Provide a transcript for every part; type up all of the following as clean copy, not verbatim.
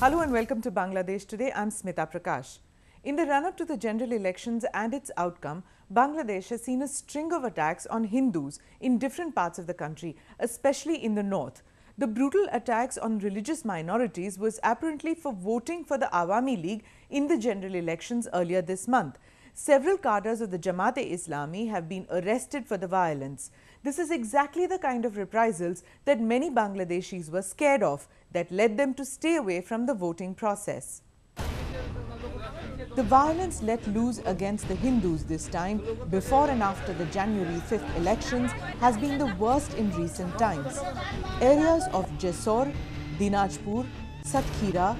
Hello and welcome to Bangladesh Today. I'm Smita Prakash. In the run-up to the general elections and its outcome, Bangladesh has seen a string of attacks on Hindus in different parts of the country, especially in the north. The brutal attacks on religious minorities was apparently for voting for the Awami League in the general elections earlier this month. Several cadres of the Jamaat-e-Islami have been arrested for the violence. This is exactly the kind of reprisals that many Bangladeshis were scared of, that led them to stay away from the voting process. The violence let loose against the Hindus this time, before and after the January 5th elections, has been the worst in recent times. Areas of Jessore, Dinajpur, Satkhira,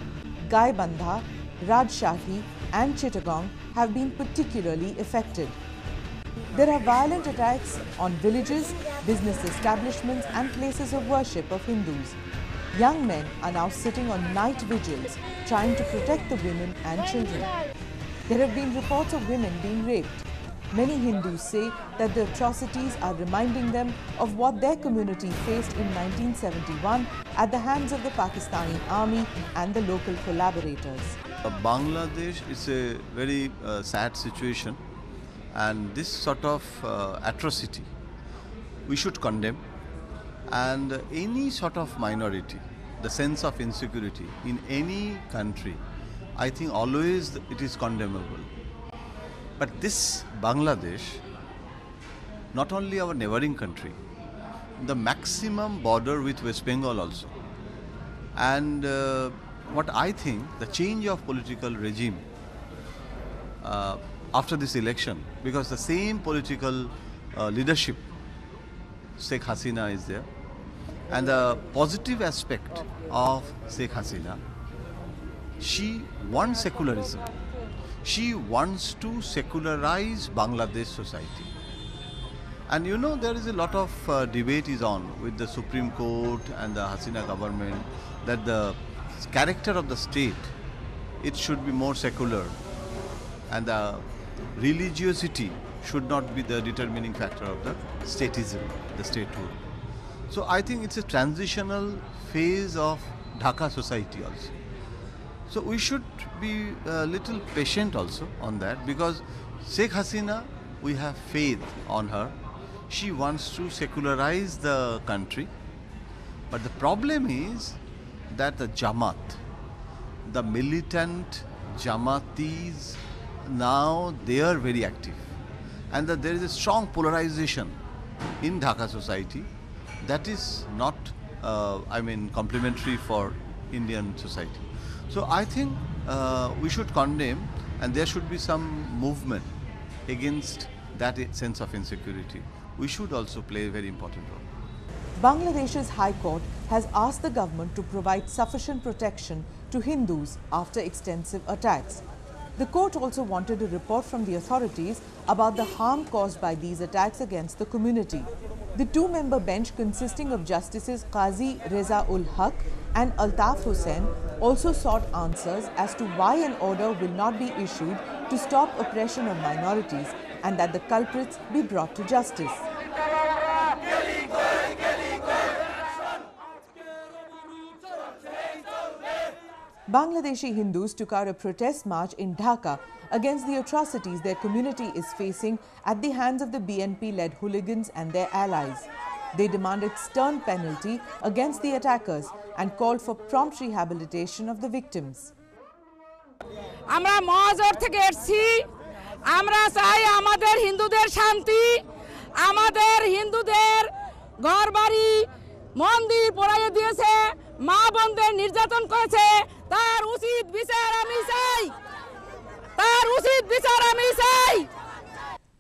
Gaibandha, Rajshahi and Chittagong have been particularly affected. There are violent attacks on villages, business establishments and places of worship of Hindus. Young men are now sitting on night vigils, trying to protect the women and children. There have been reports of women being raped. Many Hindus say that the atrocities are reminding them of what their community faced in 1971 at the hands of the Pakistani army and the local collaborators. Bangladesh is a very sad situation, and this sort of atrocity we should condemn. And any sort of minority, the sense of insecurity in any country, I think always it is condemnable. But this Bangladesh, not only our neighboring country, the maximum border with West Bengal also. And what I think, the change of political regime after this election, because the same political leadership, Sheikh Hasina is there, and the positive aspect of Sheikh Hasina, she wants secularism. She wants to secularize Bangladesh society. And you know, there is a lot of debate is on with the Supreme Court and the Hasina government that the character of the state, it should be more secular, and the religiosity should not be the determining factor of the statism, the statehood. So I think it's a transitional phase of Dhaka society also. So we should be a little patient also on that, because Sheikh Hasina, we have faith on her. She wants to secularize the country. But the problem is that the Jamaat, the militant Jamatis, now they are very active. And that there is a strong polarization in Dhaka society that is not, complementary for Indian society. So I think we should condemn, and there should be some movement against that sense of insecurity. We should also play a very important role. Bangladesh's High Court has asked the government to provide sufficient protection to Hindus after extensive attacks. The court also wanted a report from the authorities about the harm caused by these attacks against the community. The two-member bench, consisting of Justices Qazi Reza-ul-Haq and Altaf Hussain, also sought answers as to why an order will not be issued to stop oppression of minorities and that the culprits be brought to justice. Bangladeshi Hindus took out a protest march in Dhaka against the atrocities their community is facing at the hands of the BNP-led hooligans and their allies. They demanded stern penalty against the attackers and called for prompt rehabilitation of the victims. আমরা মহাজোর থেকে এসেছি, আমরা চাই আমাদের হিন্দুদের শান্তি, আমাদের হিন্দুদের ঘরবাড়ি মন্দির পোড়াইয়ে দিয়েছে, মা বোনদের নির্যাতন করেছে, তার উচিত বিচার আমি চাই, তার উচিত বিচার আমি চাই।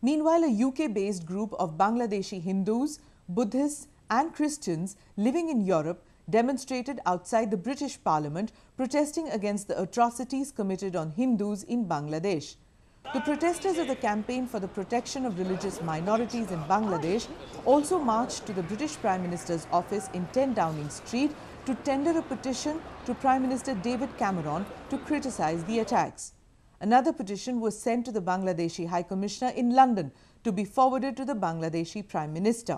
Meanwhile, a UK-based group of Bangladeshi Hindus, Buddhists and Christians living in Europe demonstrated outside the British Parliament protesting against the atrocities committed on Hindus in Bangladesh. The protesters of the Campaign for the Protection of Religious Minorities in Bangladesh also marched to the British Prime Minister's office in 10 Downing Street to tender a petition to Prime Minister David Cameron to criticize the attacks. Another petition was sent to the Bangladeshi High Commissioner in London to be forwarded to the Bangladeshi Prime Minister.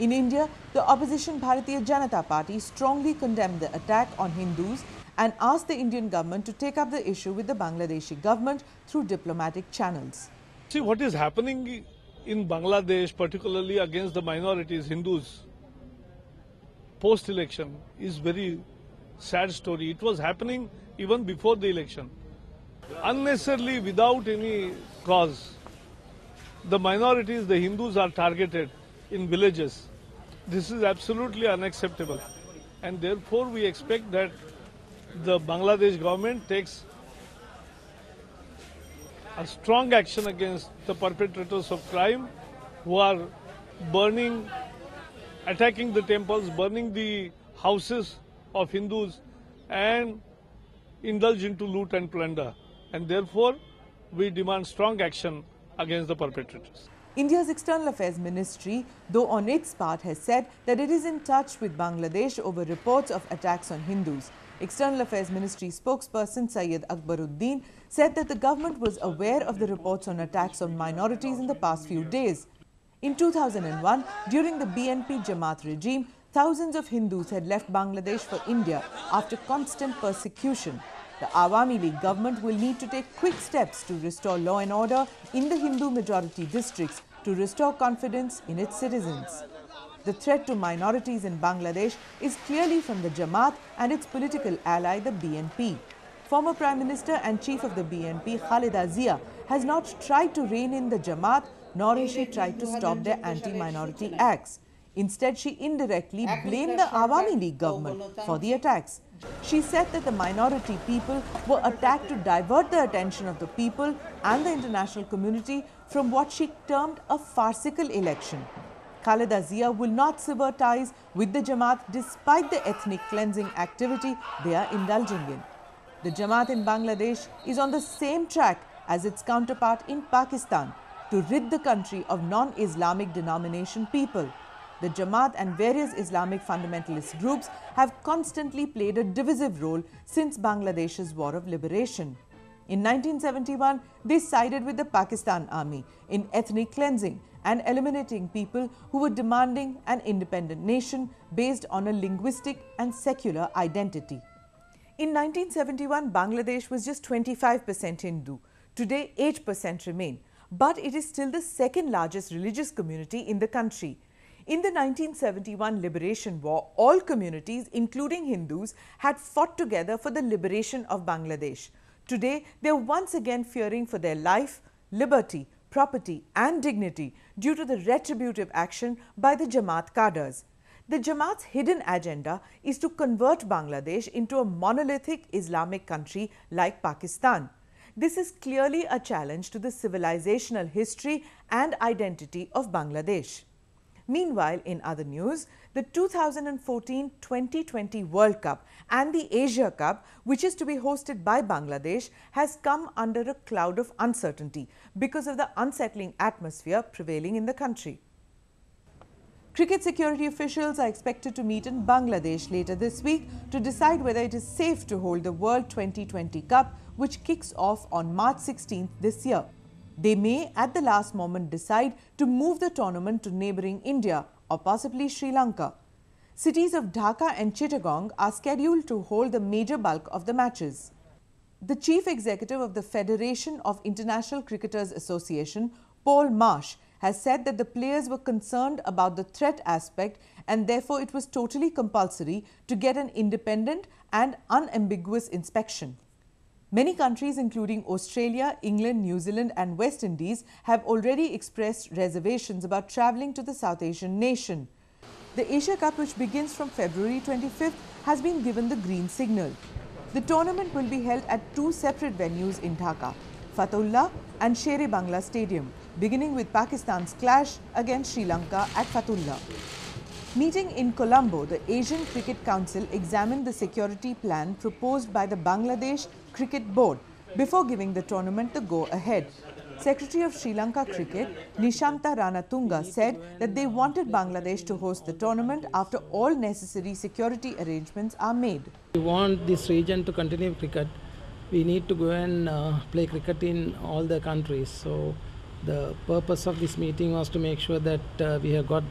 In India, the opposition Bharatiya Janata party strongly condemned the attack on Hindus and asked the Indian government to take up the issue with the Bangladeshi government through diplomatic channels. See, what is happening in Bangladesh, particularly against the minorities, Hindus, post-election is very sad story. It was happening even before the election. Unnecessarily, without any cause, the minorities, the Hindus are targeted in villages. This is absolutely unacceptable. And therefore, we expect that the Bangladesh government takes a strong action against the perpetrators of crime who are burning, attacking the temples, burning the houses of Hindus and indulge into loot and plunder. And therefore, we demand strong action against the perpetrators. India's External Affairs Ministry, though on its part, has said that it is in touch with Bangladesh over reports of attacks on Hindus. External Affairs Ministry spokesperson Syed Akbaruddin said that the government was aware of the reports on attacks on minorities in the past few days. In 2001, during the BNP-Jamaat regime, thousands of Hindus had left Bangladesh for India after constant persecution. The Awami League government will need to take quick steps to restore law and order in the Hindu majority districts to restore confidence in its citizens. The threat to minorities in Bangladesh is clearly from the Jamaat and its political ally, the BNP. Former Prime Minister and Chief of the BNP, Khaleda Zia, has not tried to rein in the Jamaat, nor has she tried to stop their anti-minority acts. Instead, she indirectly blamed the Awami League government for the attacks. She said that the minority people were attacked to divert the attention of the people and the international community from what she termed a farcical election. Khaleda Zia will not sever ties with the Jamaat despite the ethnic cleansing activity they are indulging in. The Jamaat in Bangladesh is on the same track as its counterpart in Pakistan to rid the country of non-Islamic denomination people. The Jamaat and various Islamic fundamentalist groups have constantly played a divisive role since Bangladesh's War of Liberation. In 1971, they sided with the Pakistan Army in ethnic cleansing and eliminating people who were demanding an independent nation based on a linguistic and secular identity. In 1971, Bangladesh was just 25% Hindu. Today, 8% remain, but it is still the second largest religious community in the country. In the 1971 Liberation War, all communities, including Hindus, had fought together for the liberation of Bangladesh. Today, they are once again fearing for their life, liberty, property and dignity due to the retributive action by the Jamaat cadres. The Jamaat's hidden agenda is to convert Bangladesh into a monolithic Islamic country like Pakistan. This is clearly a challenge to the civilizational history and identity of Bangladesh. Meanwhile, in other news, the 2014 T20 World Cup and the Asia Cup, which is to be hosted by Bangladesh, has come under a cloud of uncertainty because of the unsettling atmosphere prevailing in the country. Cricket security officials are expected to meet in Bangladesh later this week to decide whether it is safe to hold the World T20 Cup, which kicks off on March 16th this year. They may, at the last moment, decide to move the tournament to neighbouring India or possibly Sri Lanka. Cities of Dhaka and Chittagong are scheduled to hold the major bulk of the matches. The Chief Executive of the Federation of International Cricketers Association, Paul Marsh, has said that the players were concerned about the threat aspect and therefore it was totally compulsory to get an independent and unambiguous inspection. Many countries including Australia, England, New Zealand and West Indies have already expressed reservations about travelling to the South Asian nation. The Asia Cup, which begins from February 25th, has been given the green signal. The tournament will be held at two separate venues in Dhaka, Fatullah and Sher-e-Bangla Stadium, beginning with Pakistan's clash against Sri Lanka at Fatullah. Meeting in Colombo, the Asian Cricket Council examined the security plan proposed by the Bangladesh Cricket Board before giving the tournament the go-ahead. Secretary of Sri Lanka Cricket, NISHANTHA Ranatunga, said that they wanted Bangladesh to host the tournament after all necessary security arrangements are made. We want this region to continue cricket. We need to go and play cricket in all the countries. So the purpose of this meeting was to make sure that we have got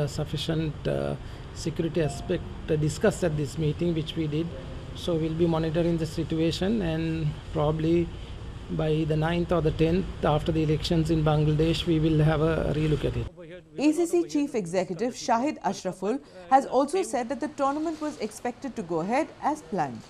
sufficient security aspect discussed at this meeting, which we did. So we'll be monitoring the situation, and probably by the 9th or the 10th after the elections in Bangladesh, we will have a relook at it. ACC Chief Executive SHAHID ASHURFUL has also said that the tournament was expected to go ahead as planned.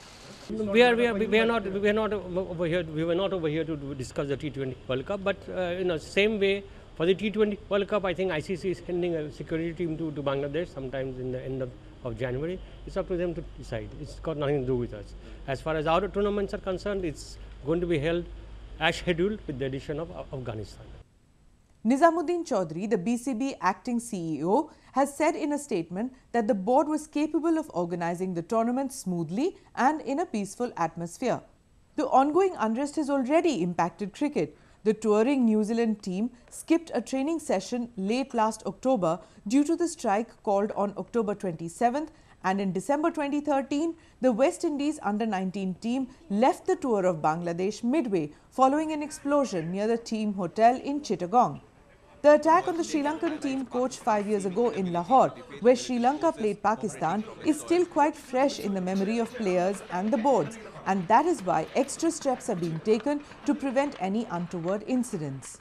We are not over here. We were not over here to discuss the T20 World Cup, but in the same way, for the T20 World Cup, I think ICC is sending a security team to Bangladesh sometimes in the end of January. It's up to them to decide. It's got nothing to do with us. As far as our tournaments are concerned, it's going to be held as scheduled with the addition of Afghanistan. Nizamuddin Chaudhry, the BCB acting CEO, has said in a statement that the board was capable of organizing the tournament smoothly and in a peaceful atmosphere. The ongoing unrest has already impacted cricket. The touring New Zealand team skipped a training session late last October due to the strike called on October 27th, and in December 2013, the West Indies under-19 team left the tour of Bangladesh midway following an explosion near the team hotel in Chittagong. The attack on the Sri Lankan team coach 5 years ago in Lahore, where Sri Lanka played Pakistan, is still quite fresh in the memory of players and the boards, and that is why extra steps are being taken to prevent any untoward incidents.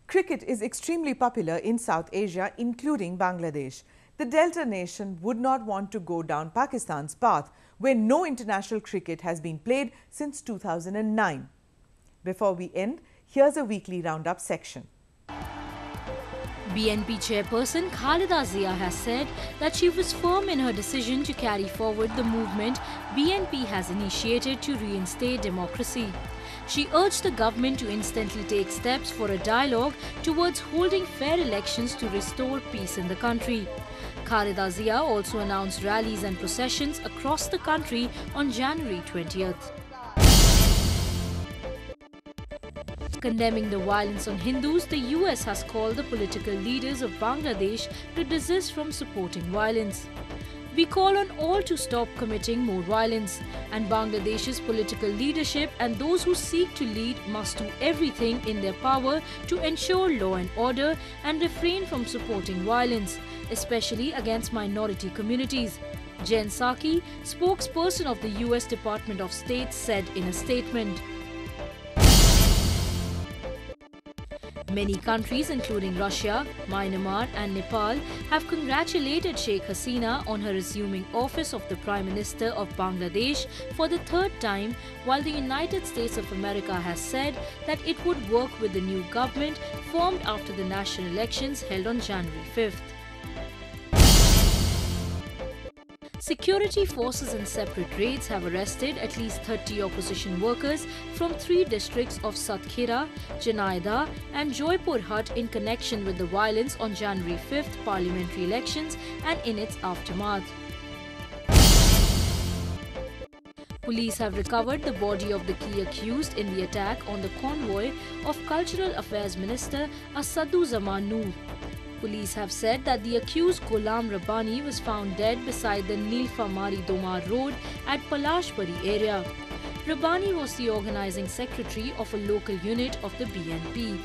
Cricket is extremely popular in South Asia, including Bangladesh. The Delta nation would not want to go down Pakistan's path, where no international cricket has been played since 2009. Before we end, here's a weekly roundup section. BNP chairperson Khalida Zia has said that she was firm in her decision to carry forward the movement BNP has initiated to reinstate democracy. She urged the government to instantly take steps for a dialogue towards holding fair elections to restore peace in the country. Khalida Zia also announced rallies and processions across the country on January 20th. Condemning the violence on Hindus, the US has called the political leaders of Bangladesh to desist from supporting violence. We call on all to stop committing more violence, and Bangladesh's political leadership and those who seek to lead must do everything in their power to ensure law and order and refrain from supporting violence, especially against minority communities. Jen Psaki, spokesperson of the US Department of State, said in a statement. Many countries, including Russia, Myanmar and Nepal, have congratulated Sheikh Hasina on her resuming office of the Prime Minister of Bangladesh for the third time, while the United States of America has said that it would work with the new government formed after the national elections held on January 5th. Security forces in separate raids have arrested at least 30 opposition workers from 3 districts of Satkhira, Janata and Joypur Hut in connection with the violence on January 5th parliamentary elections and in its aftermath. Police have recovered the body of the key accused in the attack on the convoy of Cultural Affairs Minister Asaduzzama Noor. Police have said that the accused Ghulam Rabbani was found dead beside the Nilfamari Domar Road at Palashbari area. Rabbani was the organizing secretary of a local unit of the BNP.